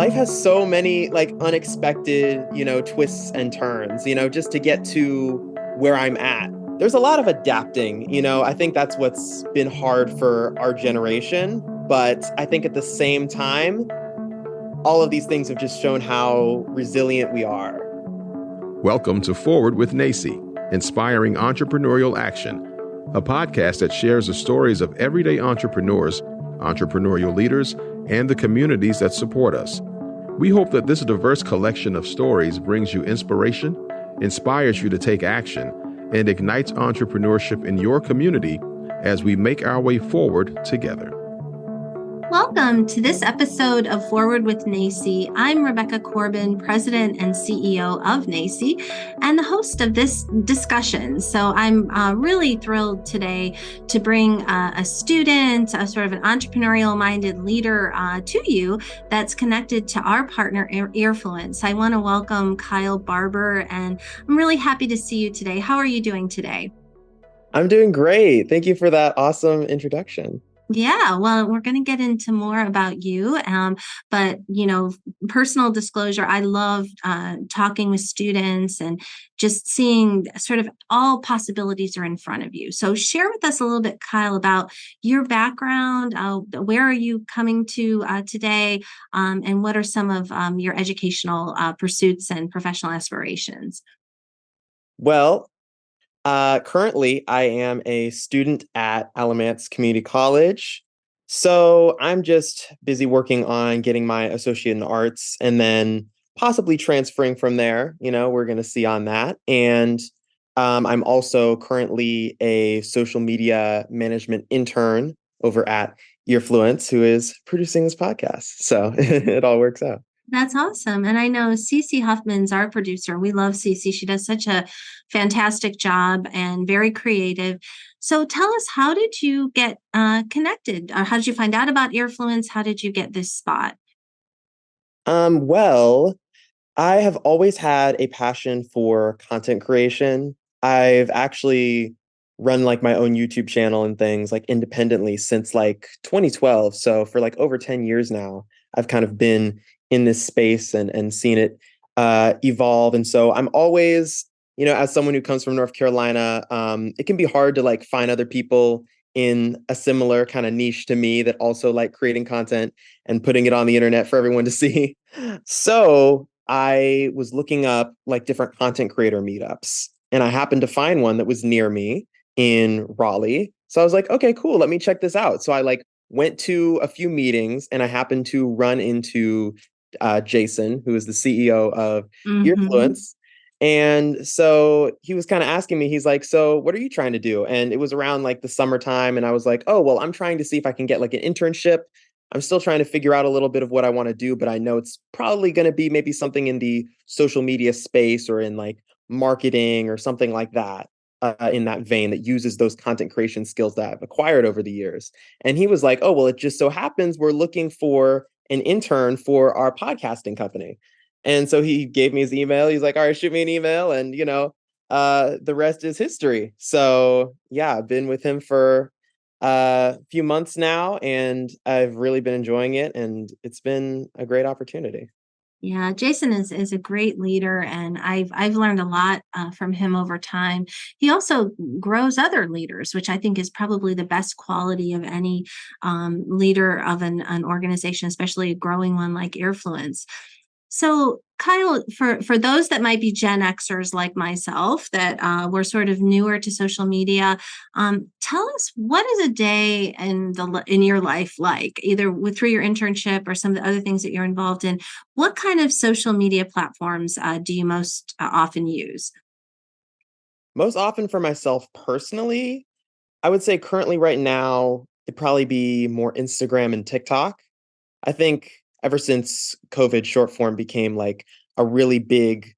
life has so many like unexpected, twists and turns, just to get to where I'm at. There's a lot of adapting, I think that's what's been hard for our generation. But I think at the same time, all of these things have just shown how resilient we are. Welcome to Forward with NACCE, Inspiring Entrepreneurial Action, a podcast that shares the stories of everyday entrepreneurs, entrepreneurial leaders, and the communities that support us. We hope that this diverse collection of stories brings you inspiration, inspires you to take action, and ignites entrepreneurship in your community as we make our way forward together. Welcome to this episode of Forward with NACCE. I'm Rebecca Corbin, President and CEO of NACCE, and the host of this discussion. So I'm really thrilled today to bring a student, a sort of an entrepreneurial-minded leader to you that's connected to our partner, Earfluence. I want to welcome Kyle Barber, and I'm really happy to see you today. How are you doing today? I'm doing great. Thank you for that awesome introduction. Yeah, well, we're going to get into more about you, but, personal disclosure, I love talking with students and just seeing sort of all possibilities are in front of you. So share with us a little bit, Kyle, about your background. Where are you coming to today, and what are some of your educational pursuits and professional aspirations? Well, currently, I am a student at Alamance Community College. So I'm just busy working on getting my associate in arts and then possibly transferring from there. We're going to see on that. And I'm also currently a social media management intern over at Earfluence, who is producing this podcast. So it all works out. That's awesome. And I know Cece Huffman's our producer. We love Cece. She does such a fantastic job and very creative. So tell us, how did you get connected? Or how did you find out about Earfluence? How did you get this spot? Well, I have always had a passion for content creation. I've actually run like my own YouTube channel and things like independently since like 2012. So for like over 10 years now, I've kind of been in this space and seen it evolve. And so I'm always, as someone who comes from North Carolina, it can be hard to like find other people in a similar kind of niche to me that also like creating content and putting it on the internet for everyone to see. So I was looking up like different content creator meetups, and I happened to find one that was near me in Raleigh. So I was like, okay, cool. Let me check this out. So I like went to a few meetings, and I happened to run into Jason, who is the CEO of Earfluence. And so he was kind of asking me, he's like, so what are you trying to do? And it was around like the summertime. And I was like, oh, well, I'm trying to see if I can get like an internship. I'm still trying to figure out a little bit of what I want to do, but I know it's probably going to be maybe something in the social media space or in like marketing or something like that, in that vein that uses those content creation skills that I've acquired over the years. And he was like, oh, well, it just so happens we're looking for an intern for our podcasting company. And so he gave me his email. He's like, all right, shoot me an email. And, the rest is history. So yeah, I've been with him for a few months now, and I've really been enjoying it. And it's been a great opportunity. Yeah, Jason is a great leader, and I've learned a lot from him over time. He also grows other leaders, which I think is probably the best quality of any leader of an organization, especially a growing one like Earfluence. So, Kyle, for those that might be Gen Xers like myself that were sort of newer to social media, tell us, what is a day in your life like, either through your internship or some of the other things that you're involved in? What kind of social media platforms do you most often use? Most often for myself personally, I would say currently right now, it'd probably be more Instagram and TikTok. I think ever since COVID, short form became like a really big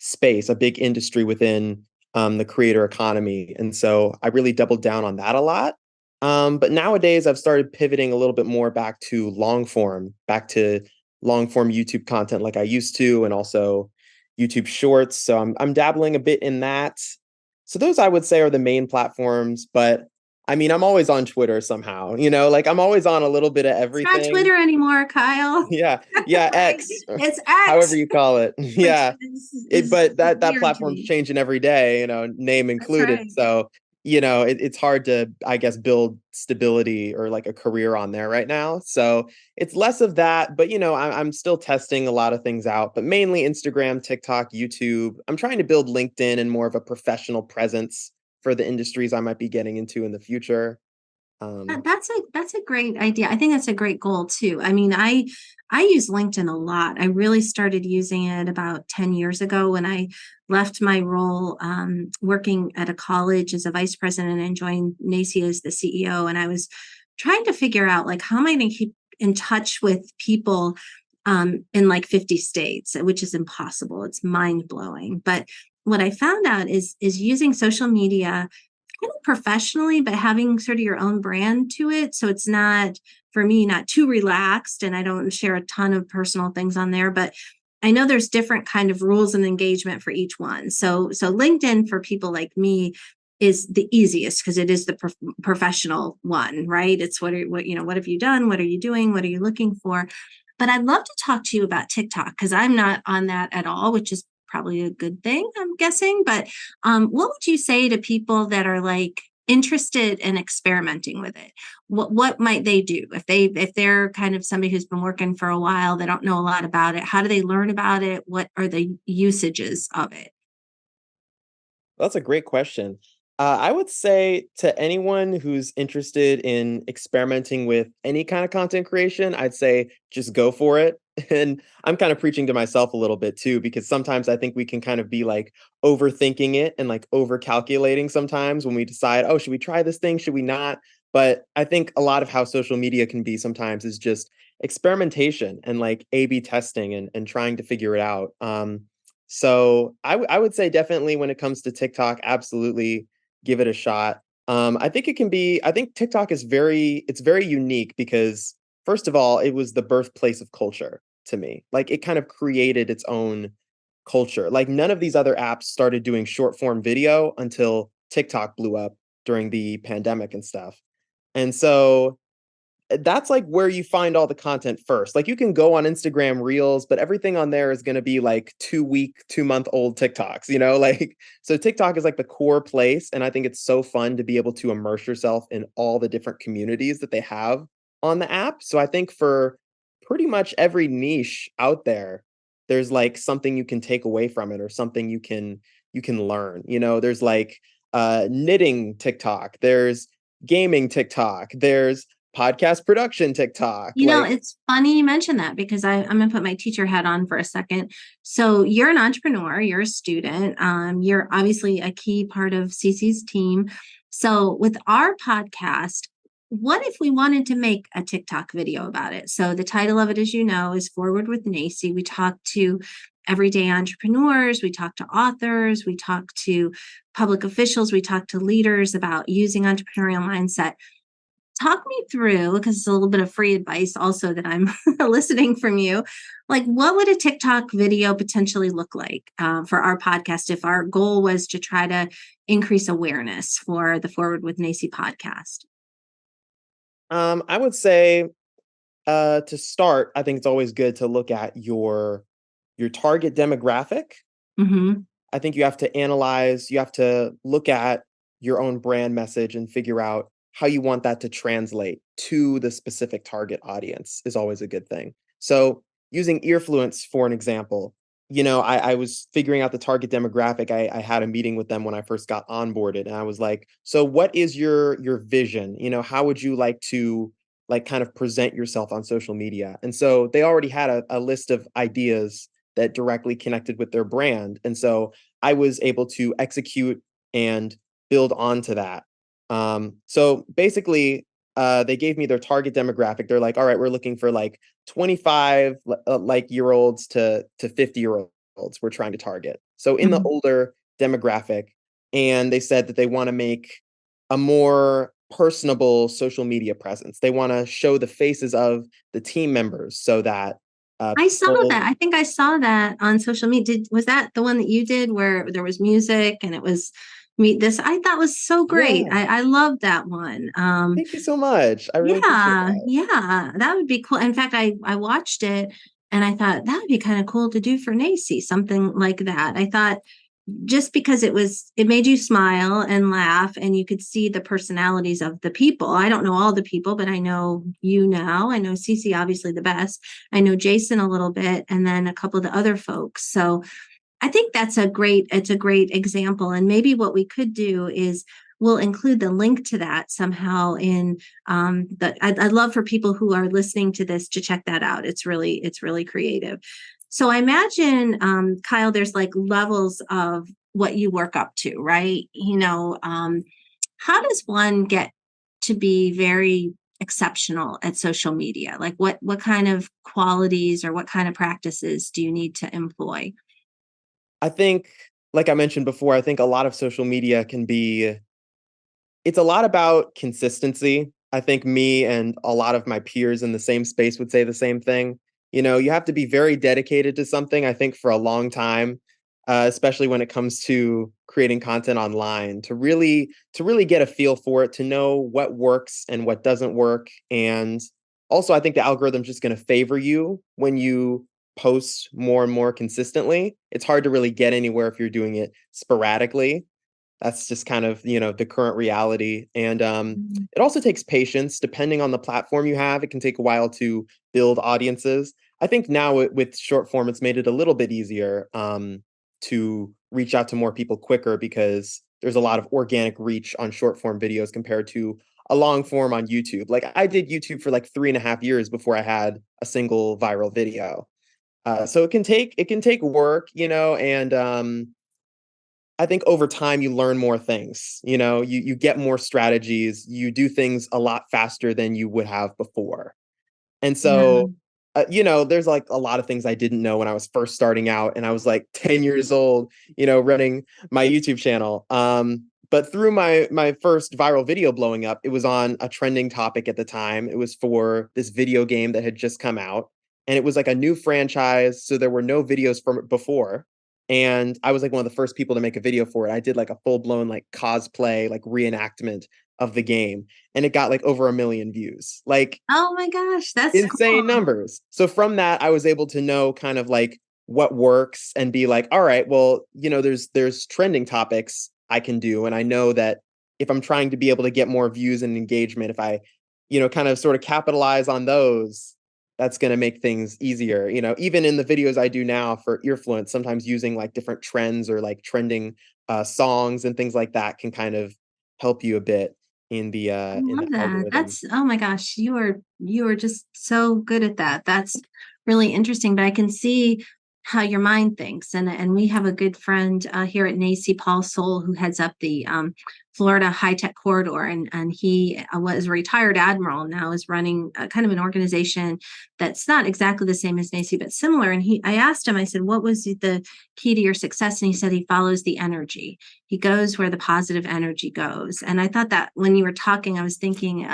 space, a big industry within the creator economy. And so I really doubled down on that a lot. But nowadays I've started pivoting a little bit more back to long form YouTube content like I used to, and also YouTube Shorts. So I'm dabbling a bit in that. So those I would say are the main platforms, but I mean, I'm always on Twitter somehow, like I'm always on a little bit of It's not everything. Twitter anymore, Kyle. Yeah. Yeah, Right? X, It's however X, you call it. which Yeah. is But that weird to platform's me. changing every day, name That's included. right. So, it's hard to, I guess, build stability or like a career on there right now. So it's less of that, but I'm still testing a lot of things out, but mainly Instagram, TikTok, YouTube. I'm trying to build LinkedIn and more of a professional presence for the industries I might be getting into in the future. Um, That's a great idea. I think that's a great goal too. I mean, I use LinkedIn a lot. I really started using it about 10 years ago when I left my role working at a college as a vice president and joined NACCE as the CEO. And I was trying to figure out like how am I going to keep in touch with people in like 50 states, which is impossible. It's mind blowing. But what I found out is using social media kind of professionally, but having sort of your own brand to it. So it's not, for me, not too relaxed. And I don't share a ton of personal things on there, but I know there's different kind of rules and engagement for each one. So LinkedIn for people like me is the easiest because it is the professional one, right? It's what have you done? What are you doing? What are you looking for? But I'd love to talk to you about TikTok because I'm not on that at all, which is probably a good thing, I'm guessing. But what would you say to people that are like interested in experimenting with it? What might they do if they're kind of somebody who's been working for a while, they don't know a lot about it. How do they learn about it? What are the usages of it? That's a great question. I would say to anyone who's interested in experimenting with any kind of content creation, I'd say just go for it. And I'm kind of preaching to myself a little bit too, because sometimes I think we can kind of be like overthinking it and like over calculating sometimes when we decide, oh, should we try this thing? Should we not? But I think a lot of how social media can be sometimes is just experimentation and like A/B testing and trying to figure it out. So I would say definitely when it comes to TikTok, absolutely give it a shot. I think TikTok is it's very unique because first of all, it was the birthplace of culture to me. Like it kind of created its own culture. Like none of these other apps started doing short form video until TikTok blew up during the pandemic and stuff. And so that's like where you find all the content first. Like you can go on Instagram Reels, but everything on there is going to be like 2 week, 2 month old TikToks, like so TikTok is like the core place. And I think it's so fun to be able to immerse yourself in all the different communities that they have on the app. So I think for pretty much every niche out there, there's like something you can take away from it or something you can learn. There's like knitting TikTok, there's gaming TikTok, there's podcast production TikTok. Like, It's funny you mention that because I'm going to put my teacher hat on for a second. So you're an entrepreneur, you're a student, you're obviously a key part of Cece's team. So with our podcast, what if we wanted to make a TikTok video about it? So the title of it, as you know, is Forward with NACCE. We talk to everyday entrepreneurs, we talk to authors, we talk to public officials, we talk to leaders about using entrepreneurial mindset. Talk me through, because it's a little bit of free advice also that I'm listening from you. Like, what would a TikTok video potentially look like for our podcast if our goal was to try to increase awareness for the Forward with NACCE podcast? I would say to start, I think it's always good to look at your target demographic. Hmm. I think you have to look at your own brand message and figure out how you want that to translate to the specific target audience is always a good thing. So using Earfluence for an example, I was figuring out the target demographic. I had a meeting with them when I first got onboarded and I was like, so what is your vision? How would you like to like kind of present yourself on social media? And so they already had a list of ideas that directly connected with their brand. And so I was able to execute and build onto that. So basically, they gave me their target demographic. They're like, all right, we're looking for like 25 like year olds to 50-year olds we're trying to target. So in the Hmm. older demographic, and they said that they want to make a more personable social media presence. They want to show the faces of the team members so that I saw people. that. I think I saw that on social media. Was that the one that you did where there was music and it was meet this. I thought was so great. Yeah. I love that one. Thank you so much. I really appreciate Yeah, that. yeah, that would be cool. In fact, I watched it and I thought that would be kind of cool to do for NACCE, something like that. I thought just because it made you smile and laugh and you could see the personalities of the people. I don't know all the people, but I know you now. I know Cece obviously the best. I know Jason a little bit and then a couple of the other folks. So I think it's a great example. And maybe what we could do is we'll include the link to that somehow in I'd love for people who are listening to this to check that out. It's really creative. So I imagine, Kyle, there's like levels of what you work up to, right? How does one get to be very exceptional at social media? Like what kind of qualities or what kind of practices do you need to employ? I think, like I mentioned before, I think a lot of social media can be it's a lot about consistency. I think me and a lot of my peers in the same space would say the same thing. You have to be very dedicated to something, I think, for a long time, especially when it comes to creating content online, to really get a feel for it, to know what works and what doesn't work. And also, I think the algorithm's just going to favor you when you post more and more consistently. It's hard to really get anywhere if you're doing it sporadically. That's just kind of, the current reality. And Mhm. it also takes patience depending on the platform you have. It can take a while to build audiences. I think now with short form, it's made it a little bit easier to reach out to more people quicker because there's a lot of organic reach on short form videos compared to a long form on YouTube. Like I did YouTube for like 3.5 years before I had a single viral video. So it can take work, and I think over time you learn more things. You get more strategies, you do things a lot faster than you would have before. And Yeah. so, there's like a lot of things I didn't know when I was first starting out and I was like 10 years old, running my YouTube channel. But through my first viral video blowing up, it was on a trending topic at the time. It was for this video game that had just come out, and it was like a new franchise, so there were no videos from it before. And I was like one of the first people to make a video for it. I did like a full-blown like cosplay, like reenactment of the game, and it got like over 1 million views. Like Oh my gosh, that's insane cool. numbers. So from that, I was able to know kind of like what works and be like, all right, well, there's trending topics I can do. And I know that if I'm trying to be able to get more views and engagement, if I, kind of sort of capitalize on those, that's going to make things easier. Even in the videos I do now for Earfluence, sometimes using like different trends or like trending songs and things like that can kind of help you a bit in the I in the love that. algorithm. That's oh my gosh, you are just so good at that. That's really interesting. But I can see how your mind thinks. And we have a good friend here at NACCE, Paul Soul, who heads up the Florida High Tech Corridor, and he was a retired admiral. Now is running kind of an organization that's not exactly the same as NACCE, but similar. And I asked him, I said, "What was the key to your success?" And he said he follows the energy. He goes where the positive energy goes. And I thought that when you were talking, I was thinking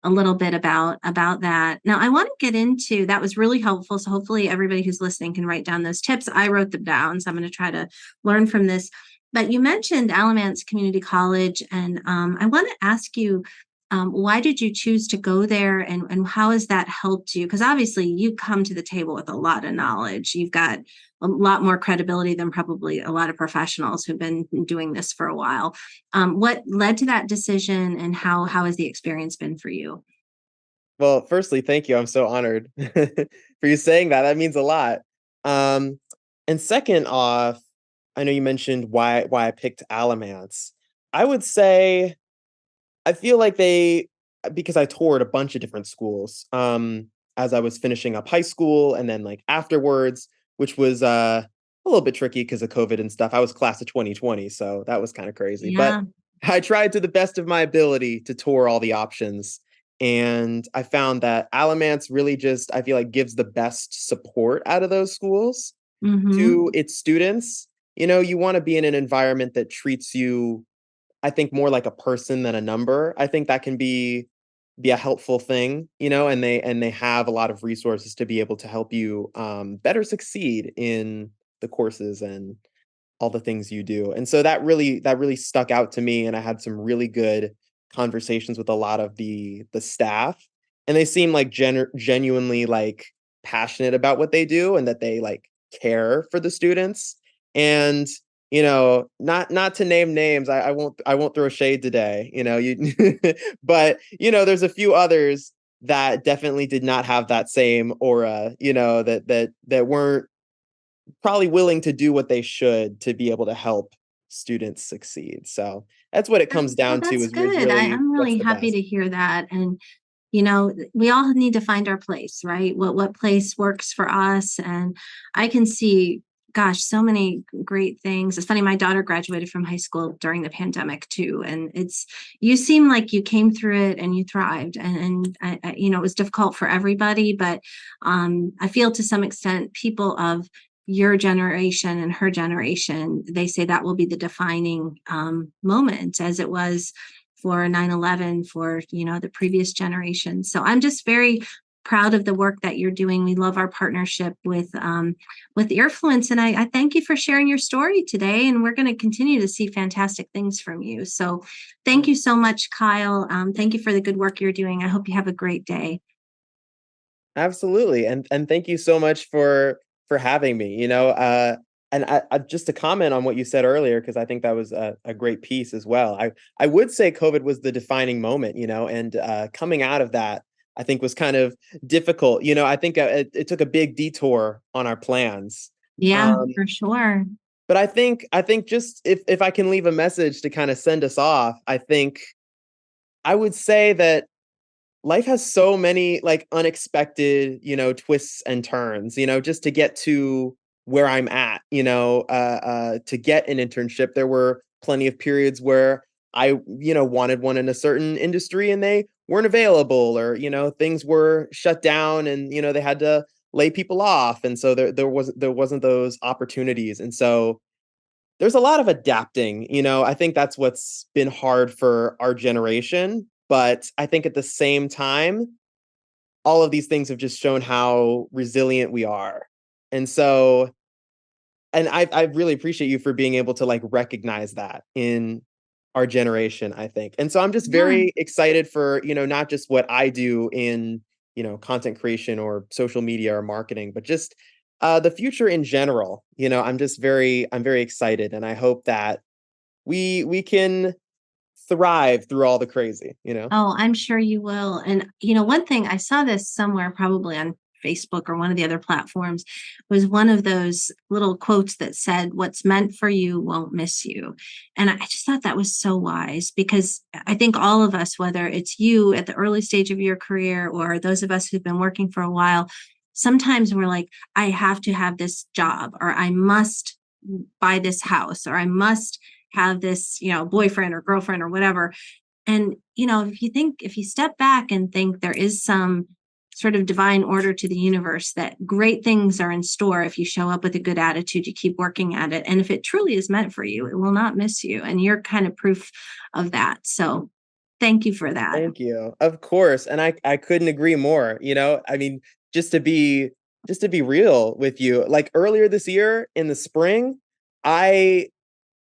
a little bit about that. Now I want to get into that was really helpful. So hopefully everybody who's listening can write down those tips. I wrote them down, so I'm going to try to learn from this. But you mentioned Alamance Community College, and I want to ask you, why did you choose to go there, and how has that helped you? Because obviously you come to the table with a lot of knowledge. You've got a lot more credibility than probably a lot of professionals who've been doing this for a while. What led to that decision, and how has the experience been for you? Well, firstly, thank you. I'm so honored for you saying that. That means a lot. Um, and second off, I know you mentioned why I picked Alamance. I would say I feel like because I toured a bunch of different schools as I was finishing up high school and then like afterwards, which was a little bit tricky because of COVID and stuff. I was class of 2020, so that was kind of crazy. But Yeah. I tried to the best of my ability to tour all the options. And I found that Alamance really just, I feel like, gives the best support out of those schools Mm-hmm. to its students. You want to be in an environment that treats you, I think, more like a person than a number. I think that can be a helpful thing, and they have a lot of resources to be able to help you better succeed in the courses all the things you do. And so that really stuck out to me. And I had some really good conversations with a lot of the staff, and they seem like genuinely like passionate about what they do and that they like care for the students. And not to name names, I won't throw shade today, you but there's a few others that definitely did not have that same aura, that weren't probably willing to do what they should to be able to help students succeed. So that's what it comes Well, down to that's is good. really I'm what's really the happy best. to hear that. And we all need to find our place, right? What place works for us. And I can see, gosh, so many great things. It's funny, my daughter graduated from high school during the pandemic too. And you seem like you came through it and you thrived. And it was difficult for everybody, but I feel to some extent people of your generation and her generation, they say that will be the defining moment, as it was for 9/11 for the previous generation. So I'm just very proud of the work that you're doing. We love our partnership with Earfluence, and I thank you for sharing your story today. And we're going to continue to see fantastic things from you. So thank you so much, Kyle. Thank you for the good work you're doing. I hope you have a great day. Absolutely. And thank you so much for having me. And I just to comment on what you said earlier, because I think that was a great piece as well. I would say COVID was the defining moment, and coming out of that, I think was kind of difficult. I think it took a big detour on our plans. Yeah, Um, for sure. but I think just if I can leave a message to kind of send us off, I think I would say that life has so many like unexpected, twists and turns, just to get to where I'm at, to get an internship. There were plenty of periods where I, wanted one in a certain industry and they weren't available, or, things were shut down and, they had to lay people off. And so there wasn't those opportunities. And so there's a lot of adapting, I think that's what's been hard for our generation. But I think at the same time, all of these things have just shown how resilient we are. And so, and I really appreciate you for being able to like recognize that in our generation, I think. And so I'm just Yeah. very excited for, not just what I do in, content creation or social media or marketing, but just the future in general. I'm very excited, and I hope that we can thrive through all the crazy. Oh, I'm sure you will. And, one thing I saw this somewhere, probably on Facebook or one of the other platforms, was one of those little quotes that said, "What's meant for you won't miss you." And I just thought that was so wise, because I think all of us, whether it's you at the early stage of your career or those of us who've been working for a while, sometimes we're like, I have to have this job, or I must buy this house, or I must have this, boyfriend or girlfriend or whatever. And, if you step back and think there is some sort of divine order to the universe, that great things are in store if you show up with a good attitude, you keep working at it. And if it truly is meant for you, it will not miss you. And you're kind of proof of that. So thank you for that. Thank you. Of course. And I couldn't agree more. I mean, just to be just to be real with you, like earlier this year in the spring, I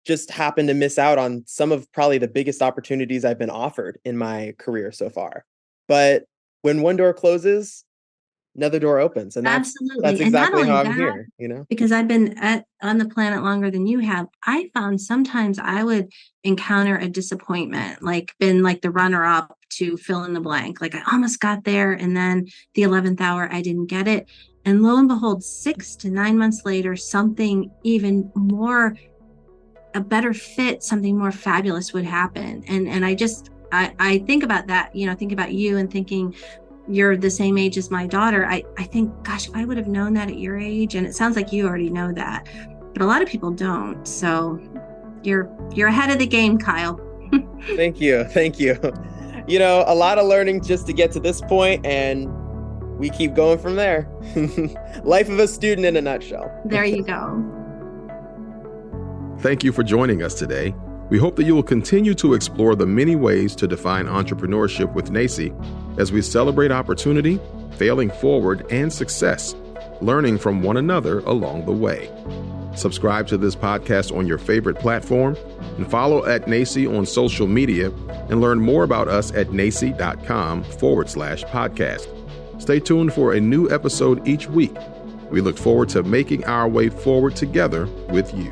just happened to miss out on some of probably the biggest opportunities I've been offered in my career so far. But when one door closes, another door opens. And that's Absolutely. And not exactly only how I'm that, here. because I've been on the planet longer than you have, I found sometimes I would encounter a disappointment, like been like the runner up to fill in the blank. Like I almost got there, and then the 11th hour, I didn't get it. And lo and behold, 6 to 9 months later, something even more, a better fit, something more fabulous would happen. And I think about that, think about you and thinking, you're the same age as my daughter. I think, gosh, if I would have known that at your age, and it sounds like you already know that, but a lot of people don't. So you're ahead of the game, Kyle. Thank you. Thank you. A lot of learning just to get to this point, and we keep going from there. Life of a student in a nutshell. There you go. Thank you for joining us today. We hope that you will continue to explore the many ways to define entrepreneurship with NACCE as we celebrate opportunity, failing forward, and success, learning from one another along the way. Subscribe to this podcast on your favorite platform and follow at NACCE on social media and learn more about us at nacce.com/podcast. Stay tuned for a new episode each week. We look forward to making our way forward together with you.